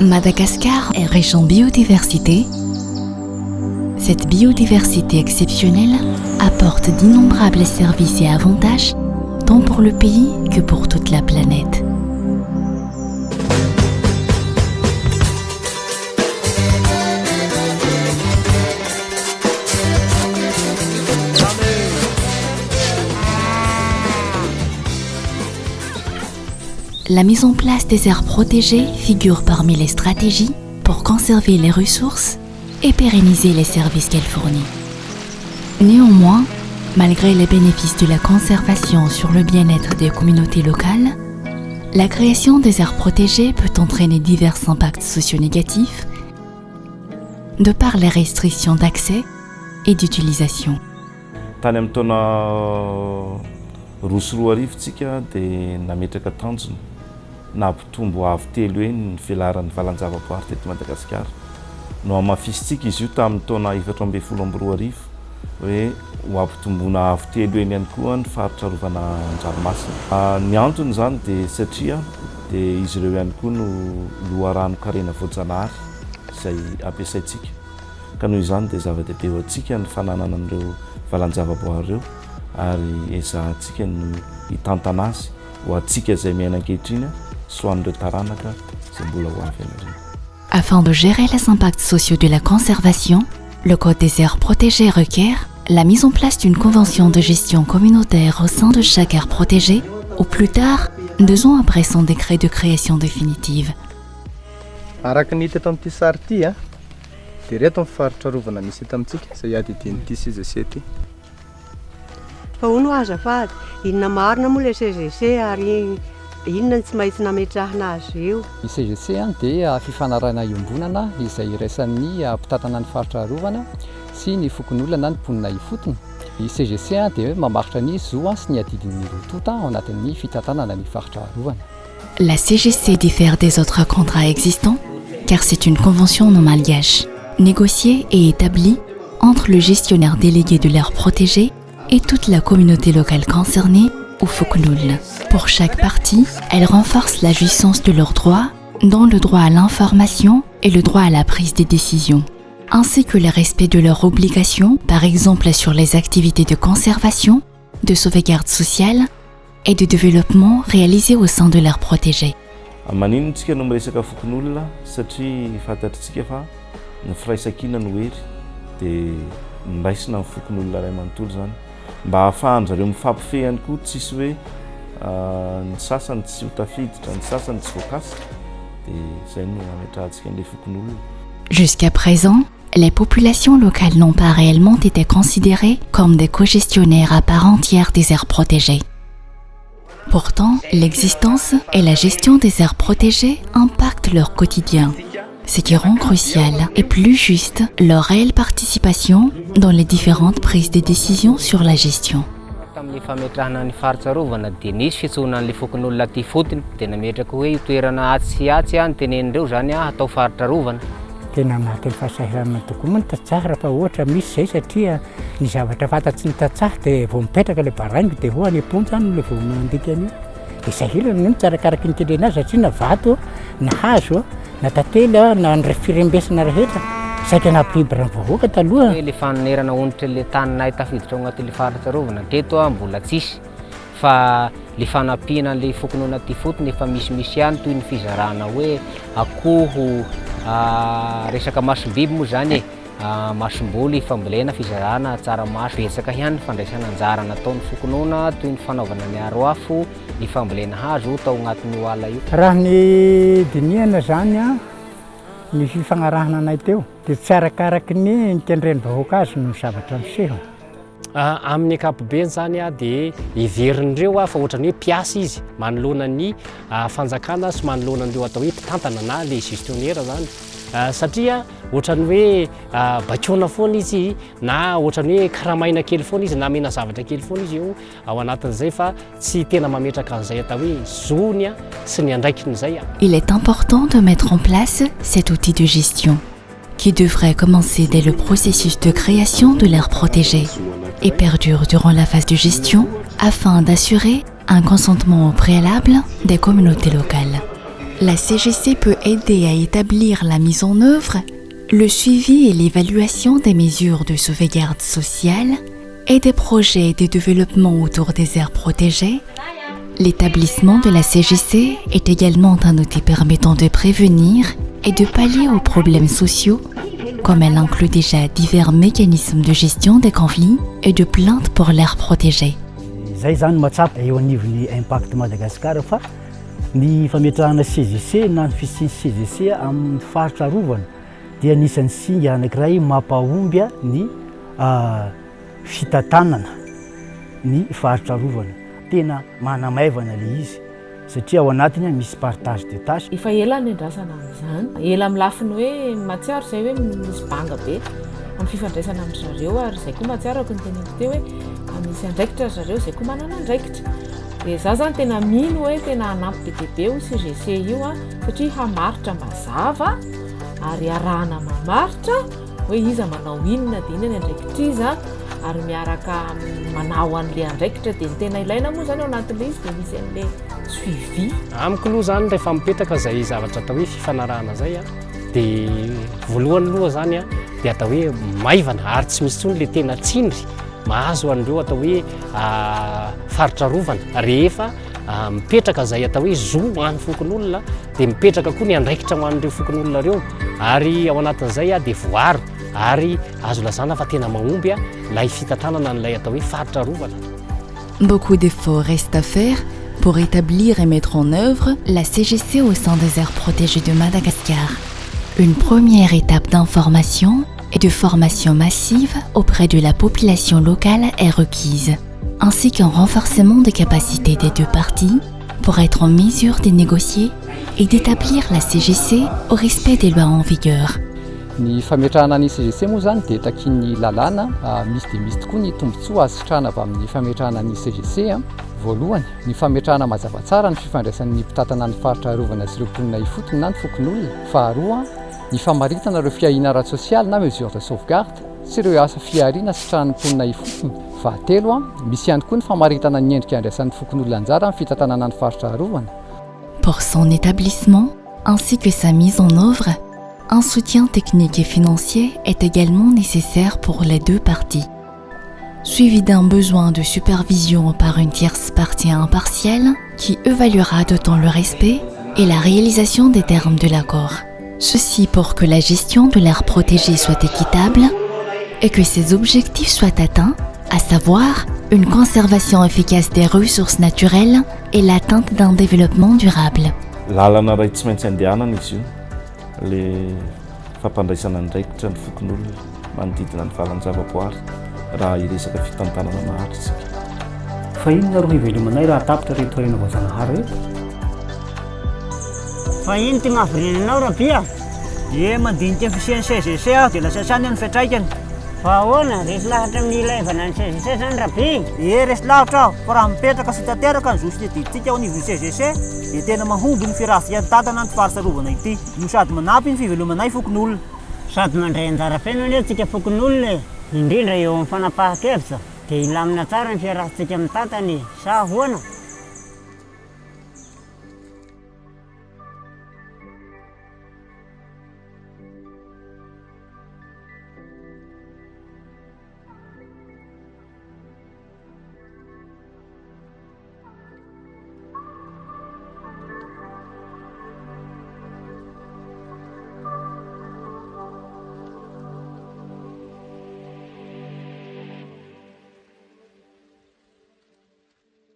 Madagascar est riche en biodiversité. Cette biodiversité exceptionnelle apporte d'innombrables services et avantages, tant pour le pays que pour toute la planète. La mise en place des aires protégées figure parmi les stratégies pour conserver les ressources et pérenniser les services qu'elle fournit. Néanmoins, malgré les bénéfices de la conservation sur le bien-être des communautés locales, la création des aires protégées peut entraîner divers impacts socio-négatifs de par les restrictions d'accès et d'utilisation. Tany amin'ny taona roa sy roa arivo tsika dia nametraka tanjona nampitombo avo telo eny ny velaran'ny valanjavaboary teto Madagasikara. No amafisitsika izy io tamin'ny taona 2012 hoe ho ampitomboana avo telo eny ihany koa ny faritra rovana Andranomasina. Ny antony izany dia satria dia izy ireo ihany koa no loharano karena voajanahary izay ampiasaintsika. Ka noho izany dia zava-dehibe ho antsika ny fananana an'ireo valanjavaboary ireo ary ezahantsika no hitantana azy ho antsika izay miaina ankehitriny sy ho an'ireo taranaka izay mbola ho avy an'ireo. Afin de gérer les impacts sociaux de la conservation, le Code des aires protégées requiert la mise en place d'une convention de gestion communautaire au sein de chaque aire protégée, ou plus tard, 2 ans après son décret de création définitive. Araka ny hita tamin'ity sary ity a, dia reto amin'ny faritra rovana misy eto amintsika izay adidin'ity CGC ity. Fa hono azafady, inona marina moa le CGC ary inona tsy maintsy nametrahana azy io. Ny CGC dia fifanarahana iombonana izay iraisan'ny mpitatana ny faritra rovana sy ny fokon'olona ny mponina ifotony. Ny CGC dia mamaritra ny zo sy ny adidin'ny rotota ao anatin'ny fitantanana ny faritra rovana. La CGC diffère des autres contrats existants car c'est une convention non malgache, négociée et établie entre le gestionnaire délégué de l'aire protégée et toute la communauté locale concernée ou Foknoul. Pour chaque partie, elle renforce la jouissance de leurs droits, dont le droit à l'information et le droit à la prise des décisions, ainsi que le respect de leurs obligations, par exemple sur les activités de conservation, de sauvegarde sociale et de développement réalisées au sein de l'aire protégée. Maninona tsika no miresaka fokon'olona satria fantatritsika fa ny firaisan-kina no hery dia miraisina amin'ny fokon'olona iray manontolo zany mba ahafahany zareo mifampifehy ihany koa tsisy hoe ny sasany tsy ho tafiditra, ny sasany tsy voakasa dia izay no ametrahantsika an'ilay fokon'olona. Jusqu'à présent, les populations locales n'ont pas réellement été considérées comme des co-gestionnaires à part entière des aires protégées. Pourtant, l'existence et la gestion des aires protégées impactent leur quotidien, ce qui rend crucial et plus juste leur réelle participation dans les différentes prises de décision sur la gestion. Tamin'ny fametrahana ny faritra rovana dia nisy fitsoanan'ilay fokon'olona ty fotony dia nametraka hoe toerana atsy any tenenindreo zany atao faritra rovana. Tena mahaky fahasahiranana tokoa moa ny tatsaha fa ohatra misy zay satria ny zavatra fantatsy ny tatsaha dia vao mipetraka ilay barangy dia ho any amponja any ilay vao mandika an'io. Dia sahirana ny tsarakaraky ny tendrena azy satria na vato na hazo na tantely na ny firembesana rehetra saika na biby raha vahoaka taloha. Ilay fanerana onitra ilay taninay tafiditra ao anatin'ilay faritra rovana keto mbola tsisy fa le fanampiana an'ilay fokon'olona ty fotony efa misy ihany toy ny fizarana hoe akoho resaka masom-biby moa zany masom-boly fambolena fizarana tsaramaso betsaka ihany fandraisana anjara nataon'ny fokon'olona toy ny fanaovana ny aroafo ny fambolena hazo tao agnatin'ny ala io. Raha ny dinihana zany ny fifagnarahana anay teo dia tsy arakaraky ny tendren'ny vahoaka azy no zavatra miseho. Amin'ny ankapobeny zany dia iverin'ireo fa ohatrany hoe mpiasa izy manoloana ny fanjakana sy manoloana an'ireo atao hoe mpitantana na le gestionnaire zany satria ohatrany hoe bakiona foana izy na ohatrany hoe karamaina kely foana izy na mena zavatra kely foana izy io ao anatin'izay fa tsy tena mametraka an'izay atao hoe zony sy ny andraikin'izay. Il est important de mettre en place cet outil de gestion qui devrait commencer dès le processus de création de l'aire protégée et perdure durant la phase de gestion afin d'assurer un consentement au préalable des communautés locales. La CGC peut aider à établir la mise en œuvre, le suivi et l'évaluation des mesures de sauvegarde sociale et des projets de développement autour des aires protégées. L'établissement de la CGC est également un outil permettant de prévenir et de pallier aux problèmes sociaux, comme elle inclut déjà divers mécanismes de gestion des conflits et de plaintes pour l'aire protégée. Zay zany matsapa eo anivon'ny impact Madagasikara fa ny fametrahana CGC na ny fisiany CGC amin'ny faritra rovana dia anisan'ny singa anankiray mampahomby ny fitantanana ny faritra rovana. Tena manamaivana ilay izy satria ao anatiny misy partage de tâche. Efa ela ny andrasana amin'izany. Ela amin'ny lafiny hoe matsiaro izay hoe misy banga be amin'ny fifandraisana amin'ny zareo ary izay koa matsiaro ako ny teneniko teo hoe misy andraikitra zareo izay koa manana andraikitra. Dia izaho zany tena mino hoe tena hanampy be dia be io CGC io satria hamaritra mazava ary arahana mamaritra hoe iza manao inona dia inona ny andraikitra iza ary miaraka manao an'ilay andraikitra dia ny tena ilaina moa zany ao anatin'ilay izy dia misy an'ilay suivi. Amiko aloha zany rehefa mipetraka izay zavatra atao hoe fifanarahana zay dia voalohany aloha zany dia atao hoe maivana ary tsy misy intsony ilay tena tsindry mahazo an'ireo atao hoe faritra rovana rehefa mipetraka izay atao hoe zo ho an'ny fokon'olona dia mipetraka koa ny andraikitra ho an'ireo fokon'olona ireo ary ao anatin'izay dia voaro ary azo lazana fa tena mahomby ilay fitantanana n'ilay atao hoe faritra rovana. Beaucoup d'efforts restent à faire pour établir et mettre en œuvre la CGC au sein des aires protégées de Madagascar. Une première étape d'information et de formation massive auprès de la population locale est requise, ainsi qu'un renforcement des capacités des deux parties pour être en mesure de négocier et d'établir la CGC au respect des lois en vigueur. Ny fametrahana ny CGC moa zany dia takiany lalàna misy dia misy tokoa ny tombontsoa azo sitrahana avy amin'ny fametrahana ny CGC. Voalohany ny fametrahana mazava tsara ny fifandraisan'ny mpitantana ny faritra rovana sy ireo mponina ifotony na ny fokon'olona. Faharoa ny famaritana ireo fiahiana ara-tsosialy na mesure de sauvegarde sy ireo asa fiariana sitrahan'ny mponina ifotony. Fahatelo misy ihany koa ny famaritana ny endrika andraisan'ny fokon'olona anjara amin'ny fitantanana ny faritra rovana. Pour son établissement ainsi que sa mise en œuvre, un soutien technique et financier est également nécessaire pour les deux parties, suivi d'un besoin de supervision par une tierce partie impartiale qui évaluera d'autant le respect et la réalisation des termes de l'accord. Ceci pour que la gestion de l'aire protégée soit équitable et que ses objectifs soient atteints, à savoir une conservation efficace des ressources naturelles et l'atteinte d'un développement durable. Lalana ray tsy maintsy andehanana izy io le fampandraisana andraikitra ny fokon'olona manodidina ny valan-javaboary raha iresaka fitantanana maharitsika. Fa inona ro hivelomanay raha tapitra reto renovazanahary reto? Fa ino ty mahaviriananao rabia? Mandinika fisian'ny CGC aho dia lasa sany ny fiatraikany. Fa ahoana resy lahatra amin'ny ilaivana ny CGC zany rabia? Resy lahatra aho fa raha mipetraka sy tanteraka ny zo sy tediditsika ao anivon'ny CGC dia tena mahomby ny firafian'ny tantana ny faritra rovana ity no sady manampy ny fivelomanay fokon'olona. Sady mandray anjara feno anie antsika fokon'olona indrindra eo amin'ny fanapahan-kevitra dia ilamina tsara ny fiarahantsika amin'ny tantany sa ahoana?